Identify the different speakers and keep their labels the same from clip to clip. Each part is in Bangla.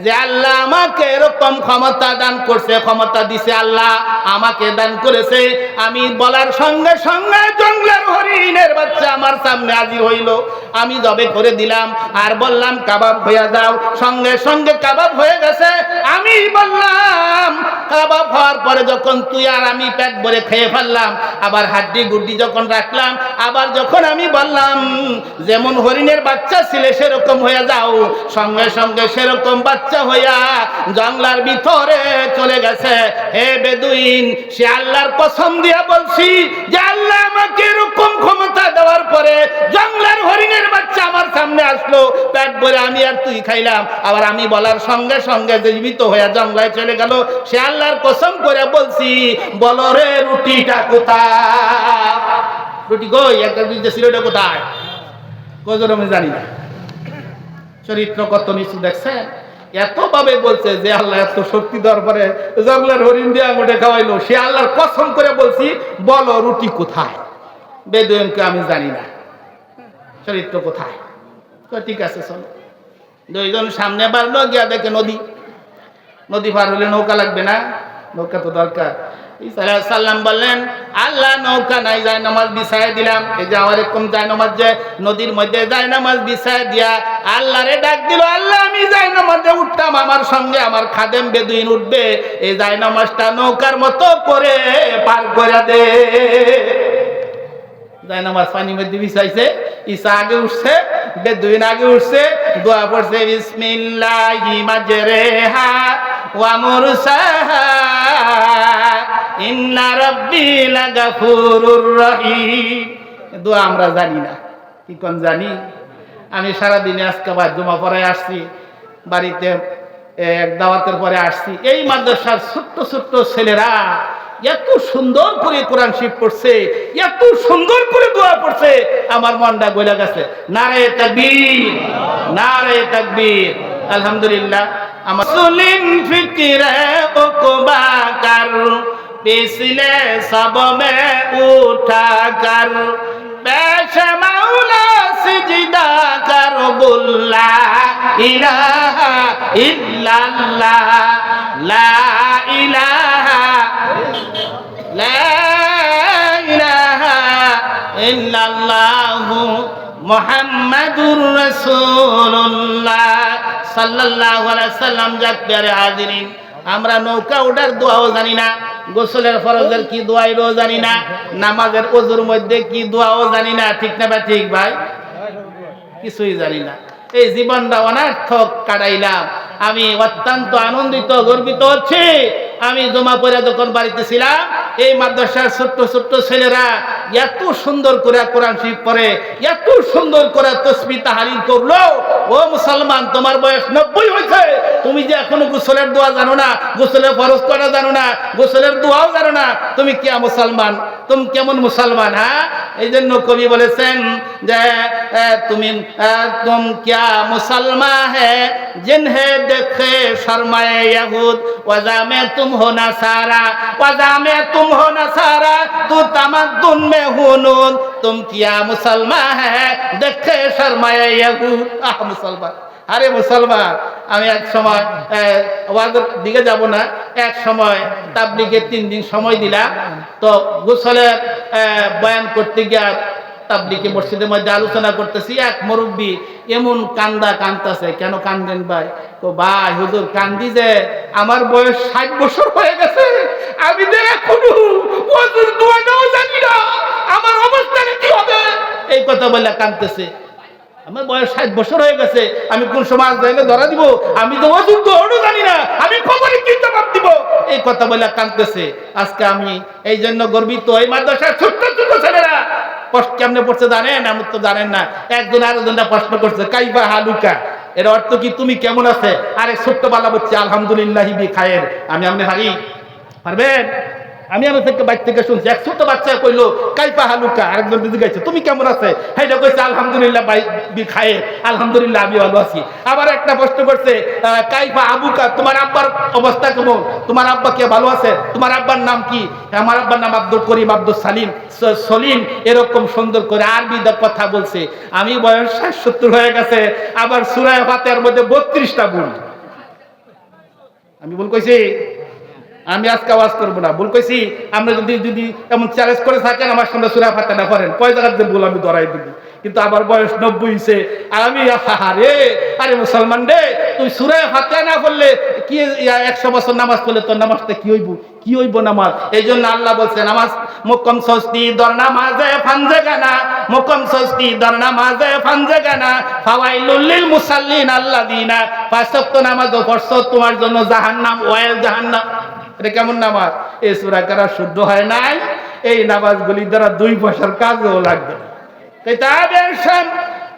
Speaker 1: যে আল্লাহ আমাকে এরকম ক্ষমতা দান করছে, ক্ষমতা দিছে আল্লাহ আমাকে দান করেছে। আমি বলার সঙ্গে সঙ্গে জঙ্গলের হরিণের বাচ্চা আমার সামনে হাজির হইল। আমি জবে করে দিলাম আর বললাম কাবাব হয়ে যাও, সঙ্গে সঙ্গে কাবাব হয়ে গেছে। আমি বললাম কাবাব হওয়ার পরে যখন তুই আর আমি পেট ভরে খেয়ে ফেললাম, আবার হাড্ডি গুড্ডি যখন রাখলাম, আবার যখন আমি বললাম যেমন হরিণের বাচ্চা ছিলে সেরকম হয়ে যাও, সঙ্গে সঙ্গে সেরকম বাচ্চা হইয়া জঙ্গলার ভিতরে চলে গেছে। হে বেদুইন, সে আল্লাহর কসম দিয়া বলছি যে আল্লাহ আমাকে এরকম ক্ষমতা দেওয়ার পরে জঙ্গলার হরিণের বাচ্চা আমার সামনে আসলো, পেট ভরে আমি আর তুই খাইলাম, আবার আমি বলার সঙ্গে সঙ্গে জীবিত হয়ে জঙ্গলায় চলে গেল। সে আল্লাহর কসম করে বলছি, বলো রে রুটিটা কোথায়? রুটি কই? একটা রুটি ছিল, ওটা কোথায়? কজন আমি জানি না। চরিত্র কত নিচু দেখছেন? এত ভাবে বলছে যে আল্লাহ এত শক্তি দেওয়ার পরে জঙ্গলের হরিণ দিয়ে আঙুঠে খাওয়াইলো। সে আল্লাহর কসম করে বলছি, বলো রুটি কোথায়? বেদুইনকে আমি জানি না, চরিত্র কোথায়? ঠিক আছে চলো। দুইজন সামনে বাড়লো, গিয়া দেখে নদী। নদী পার হলে নৌকা লাগবে না? নৌকা তো দরকার। ঈসা আলাইহিস সালাম বললেন, আল্লাহ নৌকা নাই, যায় নামাজ বিছায় দিলাম। এই যে আমার এরকম যায় নামাজ, যে নদীর মধ্যে যায় নামাজ বিছায় দিয়া আল্লাহরে ডাক দিল, আল্লাহ আমি যায় নামাজে উঠতাম, আমার সঙ্গে আমার খাদেম বেদুইন উঠবে, এই যায় নামাজটা নৌকার মতো করে পার করে দে। যায় নামাজ পানির মধ্যে বিছাইছে, ঈসা আগে উঠছে, বেদুইন আগে উঠছে, দোয়া পড়ছে বিসমিল্লাহি মাজরেহা ওয়া মুরসাহা ইন্না রাব্বি লাগাফুরুর রহিম। দোয়া আমরা জানি না, কি কোন জানি? আমি সারাদিনে আজকে আবার জুমা পড়ায় আসছি, বাড়িতে এক দাওয়াতের পরে আসছি। এই মাদ্রাসার ছোট্ট ছোট্ট ছেলেরা এত সুন্দর করে কোরআন শরীফ পড়ছে, এত সুন্দর করে দোয়া পড়ছে, আমার মনটা গলে গেছে। নারে তাকবীর, নারে তাকবীর। আলহামদুলিল্লাহ। আমার মুসলিম ফিকিরে ওকবা কর, পিছলে সব মে উঠা কর, পেশ মাওলা সিজদা কর, বুল্লা ইলাহা ইল্লাল্লাহ, লা ইলাহা লা ইলাহা ইল্লাল্লাহু মুহাম্মাদুর রাসূলুল্লাহ সাল্লাল্লাহু আলাইহি সাল্লাম। যাক প্যারে হাজিরিন, আমরা নৌকা ওঠার দোয়াও জানি না, গোসলের ফরজের কি দোয়া এটাও জানি না, নামাজের ওযুর মধ্যে কি দোয়াও জানি না। ঠিক না বা ঠিক ভাই? কিছুই জানি না। এই জীবনটা অনার্থক কাটাইলাম। আমি অত্যন্ত আনন্দিত, গর্বিত হচ্ছি। আমি জমা পড়ে যখন বাড়িতে ছিলাম, এই মাদ্রাসার ছোট্ট ছোট্ট ছেলেরা এত সুন্দর করে কোরআন শরীফ পড়ে, এত সুন্দর করে তাসবিহ তাহলিল করলো। ও মুসলমান, তোমার বয়স 90 হয়েছে, তুমি যে এখনো গোসলের দোয়া জানো না, গোসলের ফরজ করা জানো না, গোসলের দোয়াও জানো না, তুমি কি মুসলমান? তুমি কেমন মুসলমান? হ্যাঁ, এই জন্য কবি বলেছেন যে তুমি তুম क्या मुसलमान है जिन्हें देखे शर्माए यहूद, वज़ा में तुम हो नसारा, वज़ा में तुम हो नसारा, तू तमद्दुन में हुनून, तुम क्या मुसलमान है देखे शर्माए यहूद। आह मुसलमान, আরে মুসলমান, আমি এক সময় ওয়াজের দিকে যাব না, এক সময় তাবলীগের 3 দিন সময় দিলাম। তো গোসলের বয়ান করতে গিয়ে তাবলীগে মসজিদের মধ্যে আলোচনা করতেছি, এক মুরব্বী এমন কান্দা কান্দতেছে। কেন কান্দেন ভাই? তো ভাই হুজুর কান্দি যে আমার বয়স 60 বছর হয়ে গেছে, আমি যে এখনো ওয়াজের দোয়াটাও জানি না, আমার অবস্থাটা কি হবে? এই কথা বলে কান্দতেছে। আমার বয়স 60 বছর হয়ে গেছে, আমি কোন সমাজ যাইলে ধরা দিব? আমি তো ওযুর দোয়াও জানি না, আমি খবরে কি জবাব দিব? এই কথা বলে কান্দতেছে। আজকে আমি এই জন্য গর্বিত। এই মাদ্রাসার ছোট্ট ছোট্ট ছেলেরা কেমনে পড়ছে জানেন? আমি তো জানেন না। একজন আরেকজনটা প্রশ্ন করছে, কাইফা হালুকা, এর অর্থ কি তুমি কেমন আছে? আরে ছোট্ট বালা বলছে আলহামদুলিল্লাহি বিখায়ের। আমি আপনি হারি পারবেন? আমি আমার থেকে বাইর থেকে শুনছি, এক ছোট বাচ্চা কইলো কাইফা হালুকা, আরেকজন দিদি গাইছে তুমি কেমন আছে? সেইটা কইছে আলহামদুলিল্লাহ বিখায়ের, আলহামদুলিল্লাহ আমি ভালো আছি। আবার একটা প্রশ্ন করছে, কাইফা আবুকা, তোমার আব্বার অবস্থা কেমন? তোমার আব্বা কে ভালো আছে? তোমার আব্বার নাম কি? আমার আব্বার নাম আব্দুল করিম, আব্দুল সালিম, সলিম। এরকম সুন্দর করে আরবিতে কথা বলছে। আমি বয়স 60-70 হয়ে গেছে, আবার সূরা ফাতিহার মধ্যে 32টা ভুল। আমি ভুল কইছি? আমি আজকে আওয়াজ করবো না, ভুল কইছি? আমরা যদি যদি এমন চ্যালেঞ্জ করে থাকেন আমার সামনে সূরা ফাতিহা করেন, কয় জায়গাতে ভুল আমি ধরাই দিব। কিন্তু আবার বয়স 90 হইছে, আর আমি আরে মুসলমান রে, তুই সূরা ফাতিহা না পড়লে কি 100 বছর নামাজ পড়লে তোর নামাজটা কি হইব? কি হইব নামাজ? এই জন্য আল্লাহ বলছে নামাজ মুকম সস্তি দর নামাজে ফানজে গানা, মুকম সস্তি দর নামাজে ফানজে গানা, ফাওয়াইলুল লিল মুসাল্লিন আল্লাযিনা, 5 ওয়াক্ত নামাজও পড়ছো তোমার জন্য জাহান্নাম, ওয়াইল জাহান্নাম। এটা কেমন নামাজ? এই সূরা কারা শুদ্ধ হয় নাই, এই নামাজগুলি দ্বারা 2 পয়সার কাজও লাগবে না।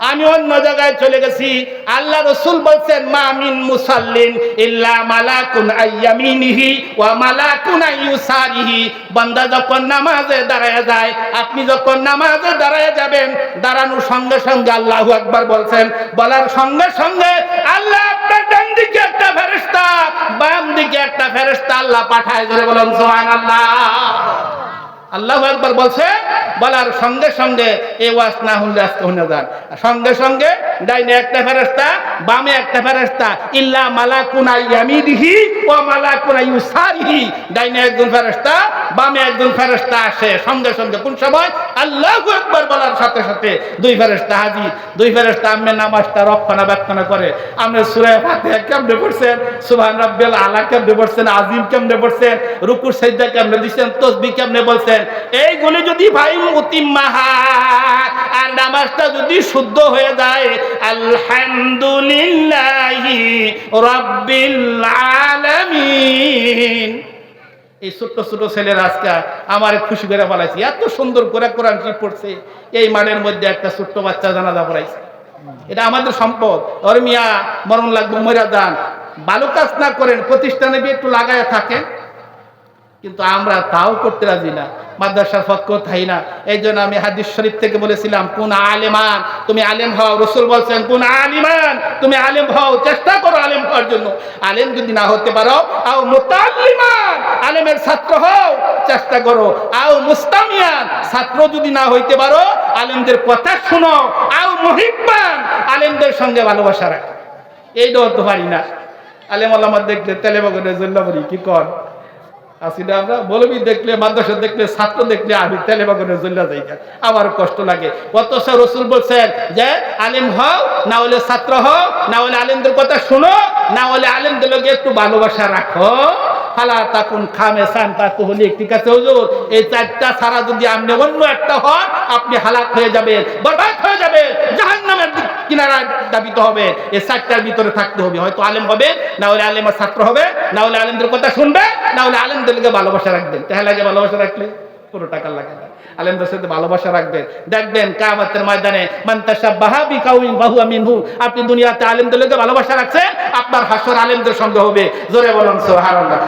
Speaker 1: আমি অন্য জায়গায় চলে গেছি, আল্লাহ রাসূল বলছেন মা মিন মুসাল্লিন ইল্লা মালাকুন আইয়ামিনিহি ওয়া মালাকুন আইয়ুসারিহি। বান্দা যখন নামাজে দাঁড়ায় যায়, আপনি যখন নামাজে দাঁড়ায় যাবেন, দাঁড়ানোর সঙ্গে সঙ্গে আল্লাহু আকবার বলছেন, বলার সঙ্গে সঙ্গে আল্লাহ আপনার ডান দিকে একটা ফেরেশতা, বাম দিকে একটা ফেরেশতা আল্লাহ পাঠায়। ধরে বলুন সুবহানাল্লাহ। আল্লাহু আকবার বলছে, বলার সঙ্গে সঙ্গে এই ওয়াজ না হলে আজকে শুনে যান, সঙ্গে সঙ্গে ডাইনে একটা ফেরেশতা, বামে একটা ফেরেশতা, ইল্লা মালাকুন ইয়ামিনিহি ওয়া মালাকুন ইউসারিহি। ডাইনে একজন ফেরেশতা, বামে একজন ফেরেশতা আসে সঙ্গে সঙ্গে। কোন সময়? আল্লাহু আকবার বলার সাথে সাথে 2 ফেরেশতা হাজির। 2 ফেরেশতা আমনে নামাজটা রক্ষণাবেক্ষণ করে। আপনি সূরা ফাতিহা কেমনে পড়ছেন, সুবহান রাব্বিয়াল আলা কেমনে পড়ছেন, আজিম কেমনে পড়ছেন, রুকু সিজদা কেমনে দিবেন, তাসবিহ কেমনে বলছেন, এইগুলি যদি ভাই মুতিম্মাহা, আর নামাজটা যদি শুদ্ধ হয়ে যায়, আলহামদুলিল্লাহি রাব্বিল আলামিন। এই ছোট্ট ছোট ছেলেরা আজকে আমার খুশি করে বলাইছে, এত সুন্দর করে কোরআন শরীফ পড়ছে। এই মাঠের মধ্যে একটা ছোট্ট বাচ্চা জানাজা পড়াইছে। এটা আমাদের সম্পদ। ওর মিয়া মরণ লাগবে, মরা যান, ভালো কাজ না করেন, প্রতিষ্ঠানে একটু লাগায় থাকেন, কিন্তু আমরা তাও করতে রাজি না, মাদ্রাসার পক্ষ থাই না। এই জন্য আমি হাদিস শরীফ থেকে বলেছিলাম, কোন আলেমান, তুমি আলেম হও। রাসূল বলছেন কোন আলিমান, তুমি আলেম হও, চেষ্টা করো আলেম হওয়ার জন্য। আলেম যদি না হতে পারো, আও মুতাআল্লিমান, আলেমের ছাত্র হও, চেষ্টা করো। আও মুস্তামিয়ান, ছাত্র যদি না হইতে পারো, আলেমদের কথা শুনো। আও মুহিব্বান, আলেমদের সঙ্গে ভালোবাসা রাখো। এইটাও তো পারি না। আলেম ওলামা দেখলে তেলে বগরে জল্লাবরি কি কর আসিনা, আমরা মৌলবী দেখলে, মাদ্রাসা দেখলে, ছাত্র দেখলে আমি তেলে বাগানে জ্বলা যাই, আমার কষ্ট লাগে। অথচ রাসূল বলছেন যে আলেম হও, না হলে ছাত্র হও, না হলে আলেমদের কথা শুনো, না হলে আলেমদের লগে একটু ভালোবাসা রাখো। ফালা তাকুন খামেসান তাকুলি, ঠিক আছে হুজুর? এই 4টা ছাড়া যদি আপনি অন্য একটা হন, আপনি হালাক হয়ে যাবেন, বরবাদ হয়ে যাবেন, জাহান্নামের কিনারায় দাবিত হবে। এই 4টার ভিতরে থাকতে হবে। হয়তো আলেম হবে, না হলে আলেমের ছাত্র হবে, না হলে আলেমদের কথা শুনবে, না হলে আলেমদেরকে ভালোবাসা রাখবেন। তাহলে আগে ভালোবাসা রাখলে পুরো টাকা লাগে না। আলেমদের সাথে ভালোবাসা রাখবেন, দেখবেন কিয়ামতের ময়দানে মান তাশাব্বাহা বিকাউমিন ফাহুয়া মিনহু। আপনি দুনিয়াতে আলেমদের ভালোবাসা রাখছেন, আপনার হাসর আলেমদের সঙ্গে হবে। জোরে বলুন সুবহানাল্লাহ।